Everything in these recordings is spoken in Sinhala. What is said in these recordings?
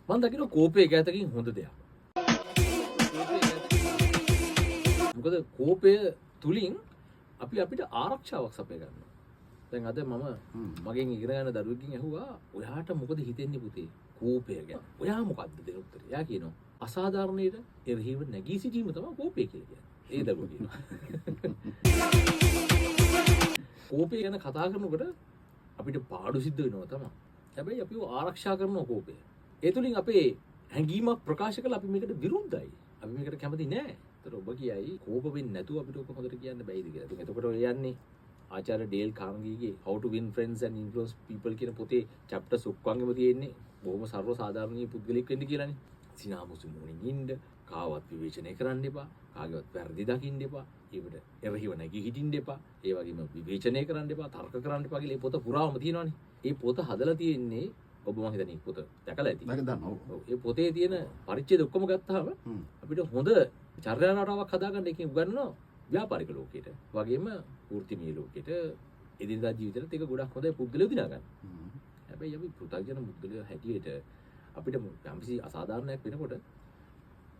මම දකින්න කෝපය ගැතකින් හොඳ දෙයක්. මොකද කෝපය තුලින් අපි අපිට ආරක්ෂාවක් සපය ගන්නවා. දැන් අද මම මගෙන් ඉගෙන ගන්න දරුවෙක්ගෙන් ඇහුවා ඔයාට මොකද හිතෙන්නේ පුතේ කෝපය ගැන? ඔයා මොකද්ද දෙන උත්තරේ? එයා කියනවා අසාධාරණයට එරෙහිව නැගී සිටීම තමයි කෝපය කියලා කියන්නේ. ඒ දරුවා කියනවා. කෝපය ගැන කතා කරනකොට අපිට පාඩු සිද්ධ වෙනවා තමයි. හැබැයි අපිව ආරක්ෂා කරනවා කෝපය. ඒ තුලින් අපේ හැඟීමක් ප්‍රකාශ කළා අපි මේකට විරුද්ධයි. අපි මේකට කැමති නෑ. ඒතර ඔබ කියයි කෝප වෙන්නේ නැතුව අපිට ඔක හොඳට කියන්න බැයිද කියලා. ඉතින් එතකොට ඔය යන්නේ ආචාර්ය ඩේල් කාර්නෙගීගේ How to Win Friends and Influence People කියන පොතේ chapters ඔක්කොංගෙම තියෙන්නේ බොහොම සර්ව සාධාරණීය පුද්ගලෙක් වෙන්න කියලානේ. සිනාමුසු මොනින් ඉන්න, කාවත් විවේචනය කරන්න එපා, කාගේවත් වැරදි දකින්න එපා, ඒකට එරහිව නැගී හිටින්න එපා, ඒ වගේම විවේචනය කරන්න එපා, තර්ක කරන්න එපා කියලා මේ පොත පුරාම තියෙනවානේ. මේ පොත හදලා තියෙන්නේ ඔබ මම හිතන්නේ පොත දැකලා ඇති. ඔව්. ඒ පොතේ තියෙන පරිච්ඡේද ඔක්කොම ගත්තාම අපිට හොඳ චර්යානාටාවක් හදාගන්න එකකින් උගන්වනවා ව්‍යාපාරික ලෝකෙට. වගේම වෘත්තිමය ලෝකෙට, එදිනදා ජීවිතේට ඒක ගොඩක් හොඳයි පුද්ගලයෝ දිනා ගන්න. හැබැයි අපි පෘථග්ජන පුද්ගලයෝ හැටියට අපිට යම්කිසි අසාධාරණයක් වෙනකොට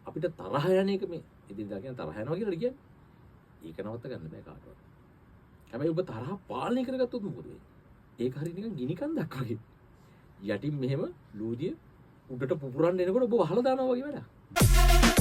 අපිට තරහ යන එක මේ එදිනදා කියන තරහ යනවා කියලා කියන්නේ. ඒක නවත්ත ගන්න බෑ කාටවත්. හැබැයි ඔබ තරහ පාලනය කරගත්තොත් මොකද වෙන්නේ? ඒක හරිය නිකන් ගිනි කන්දක් වගේ. යටින් මෙහෙම ලූදිය උඩට පුපුරන්න එනකොට ඔබ වහලා දානවා වගේ වැඩක්.